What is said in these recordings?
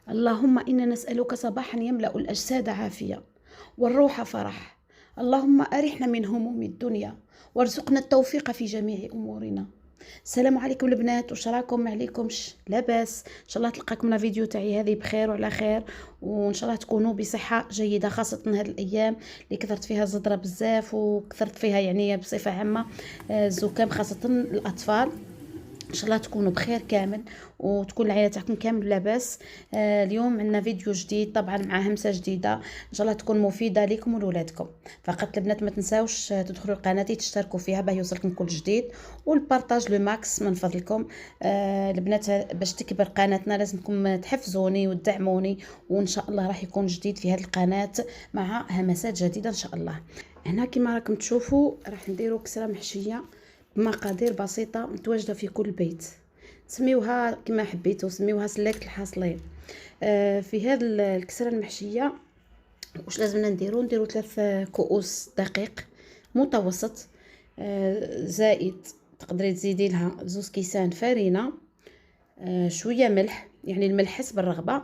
اللهم إنا نسألك صباحا يملأ الأجساد عافية والروح فرح. اللهم أرحنا من هموم الدنيا وارزقنا التوفيق في جميع أمورنا. السلام عليكم البنات، واش راكم؟ ما عليكمش لاباس؟ ان شاء الله تلقاكم الفيديو تاعي هذه بخير وعلى خير، وان شاء الله تكونوا بصحه جيده، خاصه هذه الايام اللي كثرت فيها الزدره بزاف وكثرت فيها يعني بصفه عامه الزكام خاصه الاطفال. ان شاء الله تكونوا بخير كامل وتكون العائله تاعكم كامل لاباس. اليوم عندنا فيديو جديد طبعا مع همسه جديده، ان شاء الله تكون مفيده لكم ولولادكم. فقط البنات ما تنساوش تدخلوا قناتي تشتركوا فيها باه يوصلكم كل جديد، والبارطاج لو ماكس من فضلكم. البنات باش تكبر قناتنا لازمكم تحفزوني وتدعموني، وان شاء الله راح يكون جديد في هذه القناه مع همسات جديده ان شاء الله. هنا كما راكم تشوفوا راح نديروا كسره محشيه بمقادير بسيطة متواجدة في كل بيت، سميوها كما حبيتوا، سميوها سلاكت الحاصلين. في هذه الكسرة المحشية واش لازمنا نديروا 3 كؤوس دقيق متوسط، زائد تقدري تزيدي لها 2 كيسان فرينة، شوية ملح، يعني الملح حسب الرغبة.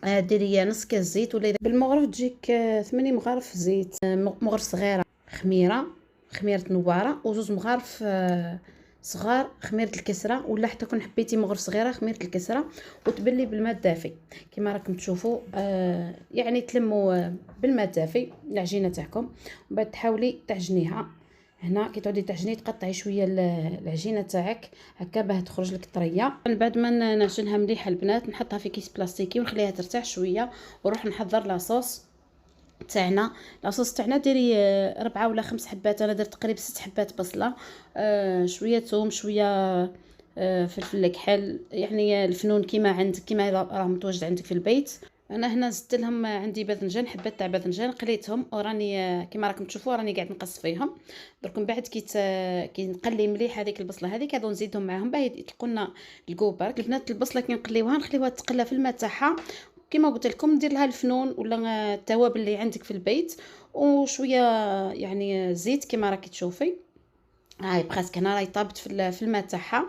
ديري نص كاس زيت، ولا بالمغرف تجيك 8 مغارف زيت، مغرف صغيرة خميرة نوارة، وزوج مغارف صغار خميرة الكسرة، ولا حتى كون حبيتي مغرف صغيرة خميرة الكسرة، وتبلي بالماء الدافي كما راكم تشوفوا. يعني تلموا بالماء الدافي العجينة تاعكم، ومن بعد تحاولي تعجنيها. هنا كي تعودي تعجني تقطعي شويه العجينه تاعك هكا باه تخرج لك طريه. من بعد ما نعجنها مليحه البنات نحطها في كيس بلاستيكي ونخليها ترتاح شويه، ونروح نحضر لاصوص تاعنا. لاصوص تاعنا ديري 4 ولا 5 حبات، انا درت تقريبا 6 حبات بصله، شويه ثوم، شويه فلفل كحل، يعني الفنون كيما عندك، كيما راه متواجد عندك في البيت. انا هنا زدت لهم عندي باذنجان، حبات تاع باذنجان قليتهم، وراني كيما راكم تشوفوا راني قاعد نقص فيهم. درك من بعد كي نقلي مليح هذيك البصله هذيك هذو نزيدهم معاهم باه يطلقوا لنا الكوب. برك البنات البصله كي نقليوها نخليوها تقلى في الماء تاعها، كما قلت لكم ندير لها الفنون ولا التوابل اللي عندك في البيت، وشويه يعني زيت كما راكي تشوفي. هاي براسك هنا راهي طابت في الماء تاعها.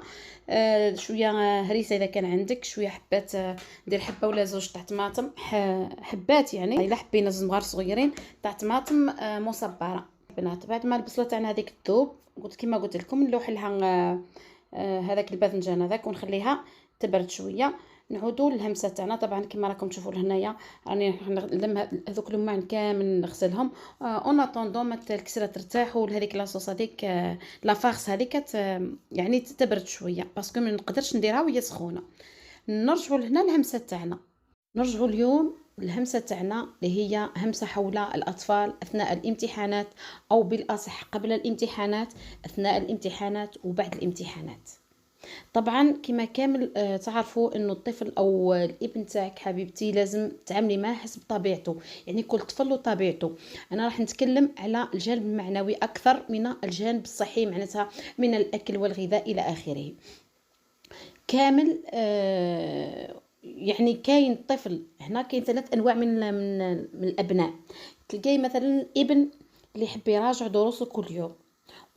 شويه هريسه اذا كان عندك، شويه حبات، ندير حبه ولا زوج تاع طماطم، حبات يعني الا حبينا زوج مغار صغيرين تاع طماطم مصبره. بنات بعد ما البصله تاعنا هذيك تذوب، قلت كما قلت لكم نلوح لها هذاك الباذنجان هذاك ونخليها تبرد شويه. نعودوا للهمسه تاعنا، طبعا كما راكم تشوفوا هنايا راني نلم هذوك الماعن كامل نغسلهم اون اتوندون ما الكسره ترتاح، وهذيك لاصوص هذيك لا فارس هذيك يعني تبرد شويه باسكو ما نقدرش نديرها وهي سخونه. نرجعوا لهنا الهمسه تاعنا، نرجعوا اليوم الهمسه تاعنا اللي هي همسه حول الاطفال اثناء الامتحانات، او بالاصح قبل الامتحانات، اثناء الامتحانات وبعد الامتحانات. طبعا كما كامل تعرفوا انه الطفل او الابن تاعك حبيبتي لازم تعاملي معاه حسب طبيعته، يعني كل طفل له طبيعته. انا راح نتكلم على الجانب المعنوي اكثر من الجانب الصحي، معناتها من الاكل والغذاء الى اخره. كامل يعني كاين طفل، هنا كاين 3 انواع من الابناء. تلقاي مثلا ابن اللي يحب يراجع دروسه كل يوم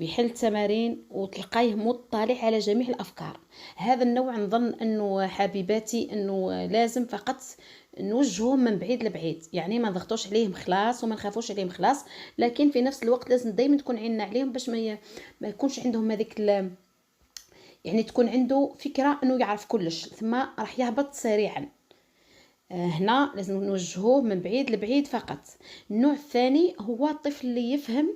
ويحل تمارين وتلقايه مطلع على جميع الافكار. هذا النوع نظن انه حبيباتي انه لازم فقط نوجههم من بعيد لبعيد، يعني ما نضغطوش عليهم خلاص وما نخافوش عليهم خلاص، لكن في نفس الوقت لازم دائما تكون عيننا عليهم باش ما يكونش عندهم هذيك يعني تكون عنده فكره انه يعرف كلش ثم راح يهبط سريعا. هنا لازم نوجهوه من بعيد لبعيد فقط. النوع الثاني هو الطفل اللي يفهم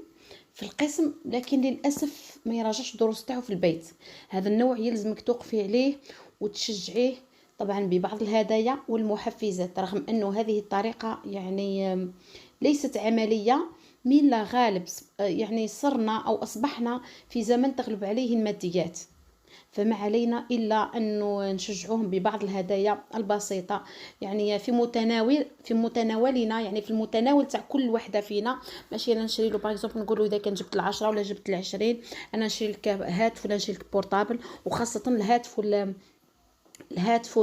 في القسم لكن للاسف ما يراجعش الدروس تاعو في البيت. هذا النوع يلزمك توقفي عليه وتشجعيه طبعا ببعض الهدايا والمحفزات، رغم انه هذه الطريقه يعني ليست عمليه، من لا غالب يعني صرنا او اصبحنا في زمن تغلب عليه الماديات، فما علينا إلا أنه نشجعوهم ببعض الهدايا البسيطة، يعني في متناولنا، يعني في المتناول تاع كل وحده فينا. ماشي انا نشري له باغ اكزومبل نقول له اذا كان جبت ال10 ولا جبت ال20 انا نشري لك هاتف ولا نشري لك بورطابل، وخاصه الهاتف الهاتف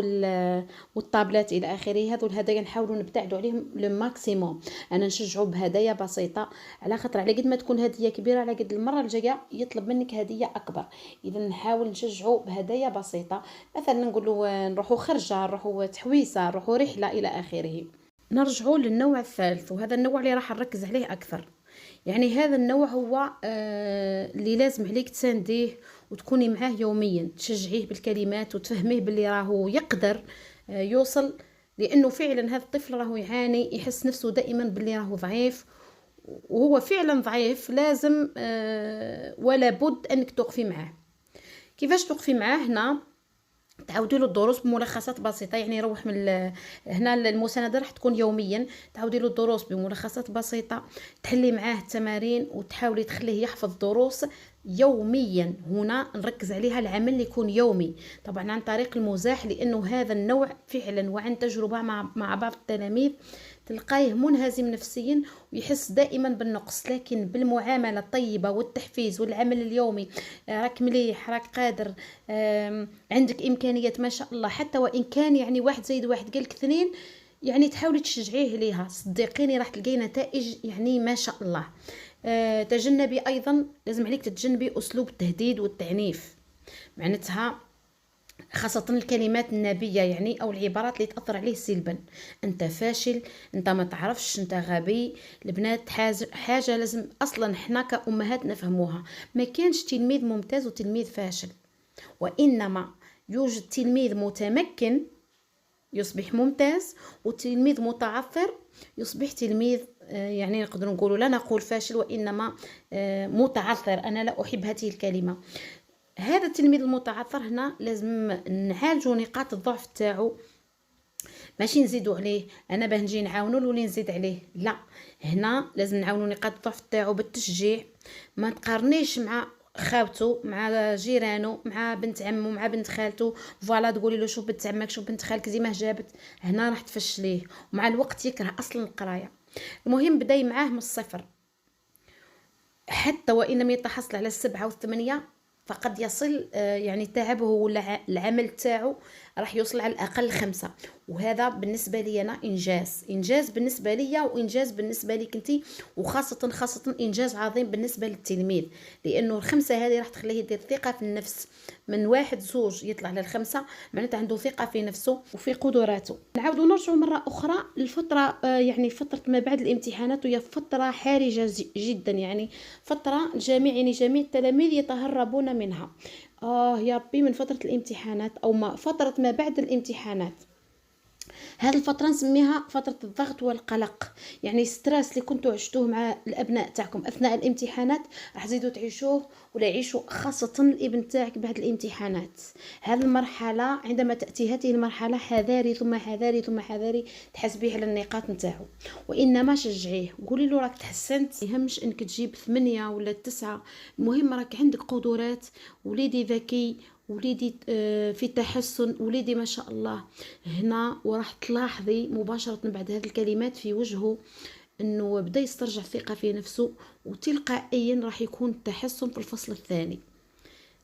والطابلات الى اخره. هذو الهدايا نحاولوا نبتعدوا عليهم لو ماكسيموم. انا نشجعوا بهدايا بسيطه، على خاطر على قد ما تكون هديه كبيره على قد المره الجايه يطلب منك هديه اكبر. اذا نحاول نشجعوا بهدايا بسيطه، مثلا نقولوا نروحوا خرجه، نروحوا تحويسه، نروحوا رحله الى اخره. نرجعوا للنوع الثالث، وهذا النوع اللي راح نركز عليه اكثر. يعني هذا النوع هو اللي لازم عليك تسانديه وتكوني معاه يوميا، تشجعيه بالكلمات وتفهميه باللي راهو يقدر يوصل. لانه فعلا هذا الطفل راهو يعاني، يحس نفسه دائما باللي راهو ضعيف، وهو فعلا ضعيف. لازم ولا بد انك توقفي معاه. كيفاش توقفي معاه؟ هنا تعاودي له الدروس بملخصات بسيطه، يعني يروح هنا المسانده راح تكون يوميا. تعاودي له الدروس بملخصات بسيطه، تحلي معاه التمارين وتحاولي تخليه يحفظ دروس يوميا. هنا نركز عليها العمل اللي يكون يومي، طبعا عن طريق المزاح، لانه هذا النوع فعلا وعن تجربه مع بعض التلاميذ تلقاه منهزم نفسيا ويحس دائما بالنقص. لكن بالمعامله الطيبه والتحفيز والعمل اليومي، راك مليح، راك قادر، عندك امكانيات ما شاء الله، حتى وان كان يعني واحد زائد واحد قالك اثنين، يعني تحاولي تشجعيه ليها، صدقيني راح تلقاي نتائج يعني ما شاء الله. تجنبي ايضا، لازم عليك تتجنبي اسلوب التهديد والتعنيف، معناتها خاصة الكلمات النابية يعني أو العبارات اللي تأثر عليه سلبا. أنت فاشل، أنت ما تعرفش، أنت غبي. البنات حاجة لازم أصلا حنا كأمهات نفهموها، ما كانش تلميذ ممتاز وتلميذ فاشل، وإنما يوجد تلميذ متمكن يصبح ممتاز، وتلميذ متعثر يصبح تلميذ يعني نقدر نقول، لا نقول فاشل وإنما متعثر. أنا لا أحب هذه الكلمة. هذا التلميذ المتعثر هنا لازم نعالجوا نقاط الضعف تاعو، ماشي نزيدوا عليه. انا باه نجي نعاونو ولا نزيد عليه، لا، هنا لازم نعاونوا نقاط الضعف تاعو بالتشجيع. ما تقارنيش مع خاوته، مع جيرانه، مع بنت عمه، مع بنت خالته، فوالا تقولي له شوف بنت عمك، شوف بنت خالك زي ما جابت. هنا راح تفشليه، ومع الوقت يكره اصلا القرايه. المهم بداي معاه من الصفر، حتى وإن لم يتحصل على 7 و8 فقد يصل يعني تعبه ولا العمل تاعو راح يوصل على الأقل 5. وهذا بالنسبة لي أنا إنجاز بالنسبة لي، وإنجاز بالنسبة لك انتي، وخاصة إنجاز عظيم بالنسبة للتلميذ، لأنه ال5 هذه راح تخليه يدير ثقة في النفس. من 1 2 يطلع ل5، معناتها عنده ثقة في نفسه وفي قدراته. نعاودوا نرجعوا مرة أخرى للفترة يعني فترة ما بعد الامتحانات، وهي فترة حرجة جدا، يعني فترة جميع التلاميذ يتهربون منها. يا ربي، من فترة الامتحانات أو فترة ما بعد الامتحانات. هذه الفترة نسميها فترة الضغط والقلق، يعني ستريس اللي كنتوا عشتوه مع الأبناء تاعكم أثناء الامتحانات راح تزيدوا تعيشوه ولا يعيشوا، خاصة الابن تاعك بعد الامتحانات. هذه المرحلة، عندما تأتي هذه المرحلة، حذاري ثم حذاري ثم حذاري، تحسبيه على النقاط نتاعو، وإنما شجعيه، قولي له راك تحسنت، يهمش انك تجيب 8 ولا 9، المهم راك عندك قدرات، وليدي ذكي، وليدي في تحسن، وليدي ما شاء الله. هنا وراح تلاحظي مباشرة بعد هذه الكلمات في وجهه انه بدا يسترجع ثقة في نفسه، وتلقائيا راح يكون تحسن في الفصل الثاني.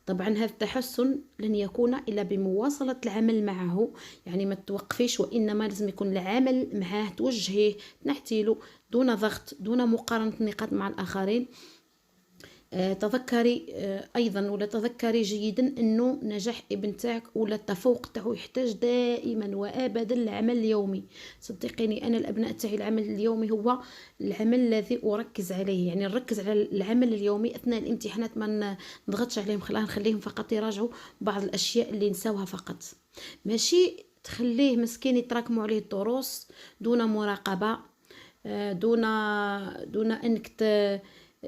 طبعا هذا التحسن لن يكون الا بمواصلة العمل معه، يعني ما توقفيش، وانما لازم يكون العمل معه، توجهيه، تنحتيله دون ضغط، دون مقارنة النقاط مع الاخرين. تذكري ايضا، ولا تذكري جيدا انه نجاح ابن تاعك ولا التفوق تاعو يحتاج دائما وابدا العمل اليومي. صدقيني انا الابناء تاعي العمل اليومي هو العمل الذي اركز عليه، يعني نركز على العمل اليومي اثناء الامتحانات، ما نضغطش عليهم، نخليهم فقط يراجعوا بعض الاشياء اللي نساوها فقط، ماشي تخليه مسكين يتراكموا عليه الدروس دون مراقبة، دون انك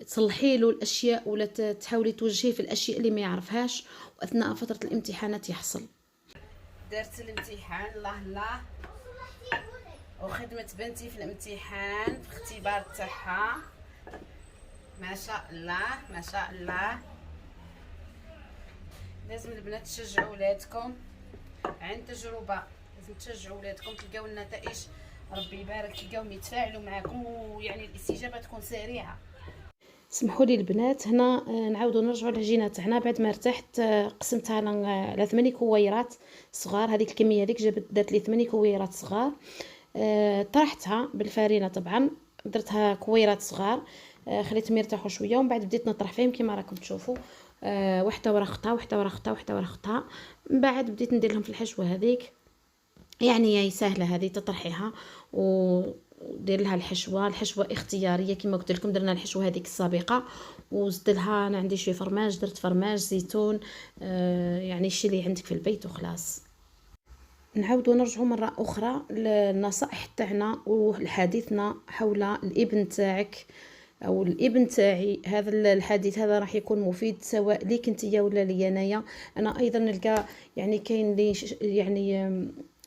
تصلحي له الاشياء ولا تحاولي توجهيه في الاشياء اللي ما يعرفهاش، واثناء فتره الامتحانات يحصل. درت الامتحان، الله الله، وخدمه بنتي في الامتحان في اختبار تاعها، ما شاء الله ما شاء الله. لازم البنات تشجعوا ولادكم، عن تجربه لازم تشجعوا ولادكم، تلقاو النتائج ربي يبارك، تلقاوهم يتفاعلوا معكم، ويعني الاستجابه تكون سريعه. سمحوا لي البنات هنا نعاودوا نرجعوا للعجينه تاعنا بعد ما ارتحت. قسمتها على 8 كويرات صغار. هذيك الكميه هذيك جابت دارت لي 8 كويرات صغار. طرحتها بالفارينه طبعا، درتها كويرات صغار. خليتهم يرتاحوا شويه ومن بعد بديت نطرح فيهم كما راكم تشوفوا. وحده ورا اختها وحده ورا اختها وحده ورا اختها. من بعد بديت ندير لهم في الحشوه هذيك. يعني هي سهله هذه تطرحيها ودير لها الحشوه اختياريه كما قلت لكم. درنا الحشوه هذيك السابقه وزدت لها، انا عندي شويه فرماج، درت فرماج زيتون. يعني الشيء اللي عندك في البيت وخلاص. نعاودوا نرجعوا مره اخرى للنصائح تاعنا وحديثنا حول الابن تاعك او الابن تاعي. هذا الحديث هذا راح يكون مفيد سواء ليك انتيا ولا لي انايا. انا ايضا نلقى يعني كاين لي يعني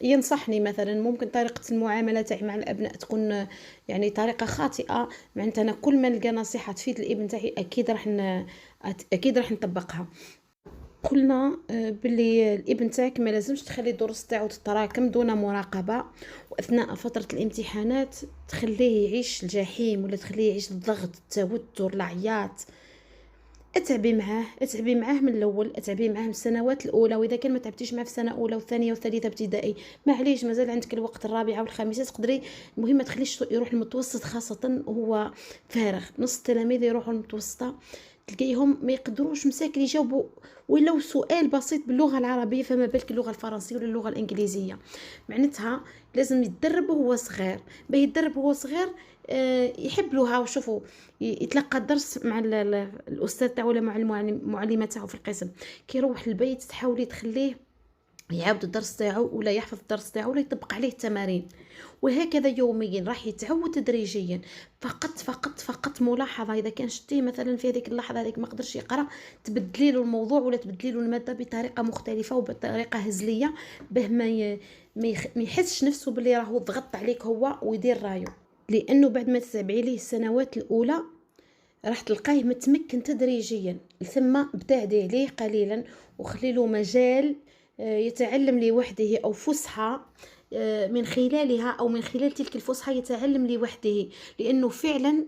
ينصحني مثلا ممكن طريقه المعامله تاعي مع الابناء تكون يعني طريقه خاطئه. معناتها انا كل ما نلقى نصيحه تفيد الابن تاعي اكيد راح نطبقها. قلنا باللي الابن تاعك ما لازمش تخلي الدروس تاعو تتراكم دون مراقبه، واثناء فتره الامتحانات تخليه يعيش الجحيم ولا تخليه يعيش الضغط، التوتر، العياط. اتعبي معاه من الاول، اتعبي معاه من السنوات الاولى. واذا كان ما تعبتيش معاه في سنه اولى وثانيه وثالثه ابتدائي معليش، مازال عندك الوقت الرابعه والخامسه تقدري. المهم ما تخليش يروح المتوسط خاصه وهو فارغ. نص التلاميذ يروحوا المتوسطه تلقيهم ما يقدروش مساكن يجاوبوا ولو سؤال بسيط باللغه العربيه، فما بالك اللغه الفرنسيه ولا اللغه الانجليزيه. معناتها لازم يتدرب وهو صغير. يتدرب وهو صغير يحب له. هاو شوفوا يتلقى الدرس مع الاستاذ تاعو ولا مع المعلمه تاعو في القسم. كي يروح البيت تحاولي تخليه يعاود الدرس تاعو ولا يحفظ الدرس تاعو ولا يطبق عليه التمارين، وهكذا يوميا راح يتعود تدريجيا. فقط ملاحظه. اذا كان شتيه مثلا في هذيك اللحظه هذيك ما قدرش يقرا، تبدلي له الموضوع ولا تبدلي له الماده بطريقه مختلفه وبطريقه هزليه به ما يحسش نفسه باللي راهو ضغط عليك هو ويدير رايو. لانه بعد ما تتابعي ليه السنوات الاولى راح تلقاه متمكن تدريجيا، ثم ابتعدي عليه قليلا وخلي له مجال يتعلم لوحده او فسحه من خلالها او من خلال تلك الفسحه يتعلم لوحده. لانه فعلا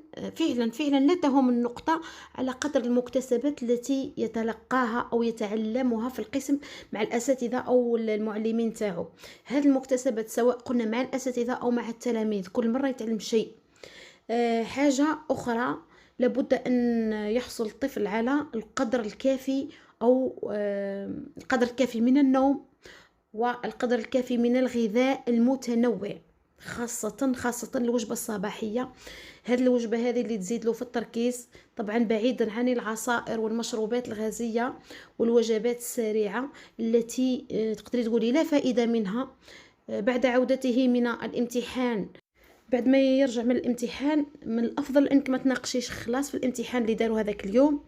لا تهم النقطه على قدر المكتسبات التي يتلقاها او يتعلمها في القسم مع الاساتذه او المعلمين تاعو. هذه المكتسبات سواء قلنا مع الاساتذه او مع التلاميذ كل مره يتعلم شيء. حاجه اخرى، لابد أن يحصل الطفل على القدر الكافي أو القدر الكافي من النوم والقدر الكافي من الغذاء المتنوع، خاصة الوجبة الصباحية. هذه الوجبة هذه اللي تزيد له في التركيز، طبعا بعيدا عن العصائر والمشروبات الغازية والوجبات السريعة التي تقدري تقولي لا فائدة منها. بعد عودته من الامتحان، بعد ما يرجع من الامتحان، من الافضل انك ما تناقشيش خلاص في الامتحان اللي داروا هذاك اليوم.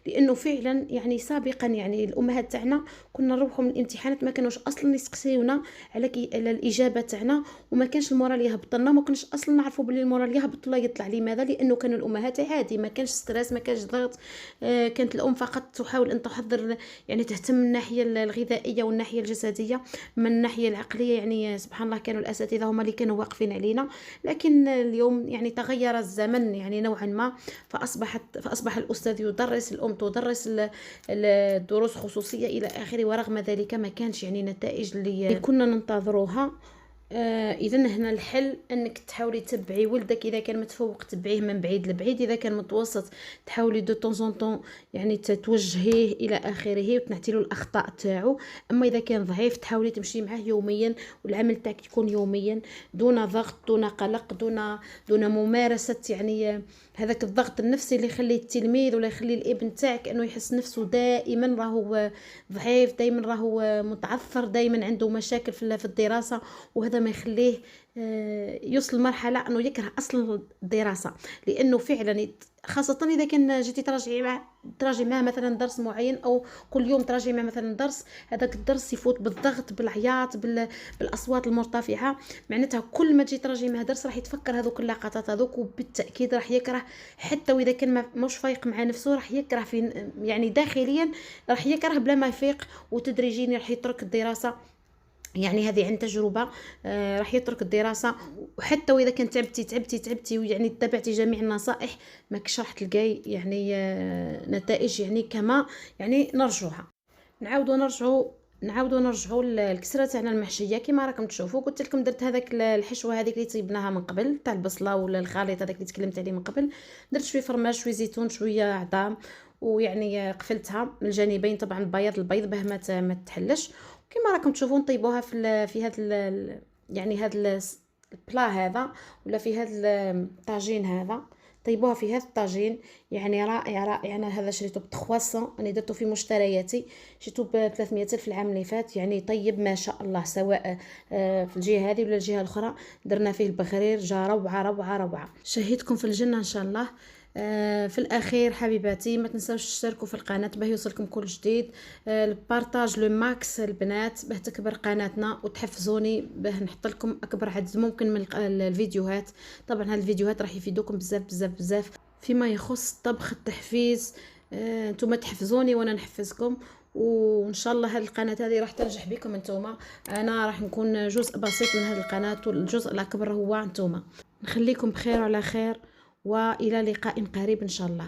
لانه فعلا يعني سابقا يعني الامهات تاعنا كنا نروحوا من الامتحانات ما كانوش اصلا يسقسيونا على الاجابه تاعنا، وما كانش المورال يهبط لنا، ما كناش اصلا نعرفوا باللي المورال يهبط ولا يطلع. لماذا؟ لانه كانوا الامهات عادي، ما كانش ستريس، ما كانش ضغط. كانت الام فقط تحاول ان تحضر يعني تهتم من الناحيه الغذائيه والناحيه الجسديه. من الناحيه العقليه يعني سبحان الله كانوا الاساتذه هما اللي كانوا واقفين علينا. لكن اليوم يعني تغير الزمن يعني نوعا ما، فأصبح الأستاذ يدرس، الأم تدرس الدروس خصوصية إلى آخره. ورغم ذلك ما كانش يعني نتائج اللي كنا ننتظروها. اذا هنا الحل انك تحاولي تتبعي ولدك. اذا كان متفوق تبعيه من بعيد لبعيد، اذا كان متوسط تحاولي دو طون طون يعني توجهيه الى اخره وتنعتي له الاخطاء تاعو. اما اذا كان ضعيف تحاولي تمشي معاه يوميا، والعمل تاعك يكون يوميا دون ضغط، دون قلق، دون ممارسه يعني هذاك الضغط النفسي اللي يخلي التلميذ ولا يخلي الابن تاعك انه يحس نفسه دائما راهو ضعيف، دائما راهو متعثر، دائما عنده مشاكل في الدراسه. وهذا ما يخليه يوصل لمرحله انه يكره اصلا الدراسه. لانه فعلا خاصه اذا كان جيتي تراجعي معاه مثلا درس معين، او كل يوم تراجعي معاه مثلا درس، هذاك الدرس يفوت بالضغط، بالعياط، بالاصوات المرتفعه. معناتها كل ما تجي تراجعي معاه درس راح يتفكر هذوك اللقطات هذوك، وبالتاكيد راح يكره. حتى واذا كان مش فايق مع نفسه راح يكره في يعني داخليا، راح يكره بلا ما يفيق، وتدريجيا راح يترك الدراسه يعني هذه عن تجربه. راح يترك الدراسه، وحتى واذا كان تعبتي ويعني تبعتي جميع النصائح، ماكش راح تلقاي يعني نتائج يعني كما يعني نرجوها. نعاودو نرجعوا الكسره تاعنا المحشيه. كما راكم تشوفوا قلت لكم درت هذاك الحشوه هذيك اللي طيبناها من قبل تاع البصله ولا الخليط هذاك اللي تكلمت عليه من قبل. درت شويه فرماج، شويه زيتون، شويه عظام، ويعني قفلتها من الجانبين طبعا بياض البيض باه ما تحلش. كما راكم تشوفون نطيبوها في هذا يعني هذا البلا هذا، ولا في هذا الطاجين هذا. طيبوها في هذا الطاجين، يعني رائع. انا هذا شريته ب 300، انا درته في مشترياتي، شريته ب 300 الف العام اللي فات. يعني طيب ما شاء الله، سواء في الجهه هذه ولا الجهه الاخرى. درنا فيه البخرير، جا روعه روعه روعه. شهيتكم في الجنه ان شاء الله. في الاخير حبيباتي، ما تنساوش تشتركوا في القناه باه يوصلكم كل جديد. البارطاج لو ماكس البنات باه تكبر قناتنا، وتحفزوني باه نحط لكم اكبر عدد ممكن من الفيديوهات. طبعا هذه الفيديوهات راح يفيدوكم بزاف بزاف بزاف فيما يخص الطبخ، التحفيز. نتوما تحفزوني وانا نحفزكم، وان شاء الله هذه القناه هذه راح تنجح بكم نتوما. انا راح نكون جزء بسيط من هذه القناه، والجزء الاكبر هو نتوما. نخليكم بخير وعلى خير، والى لقاء قريب ان شاء الله.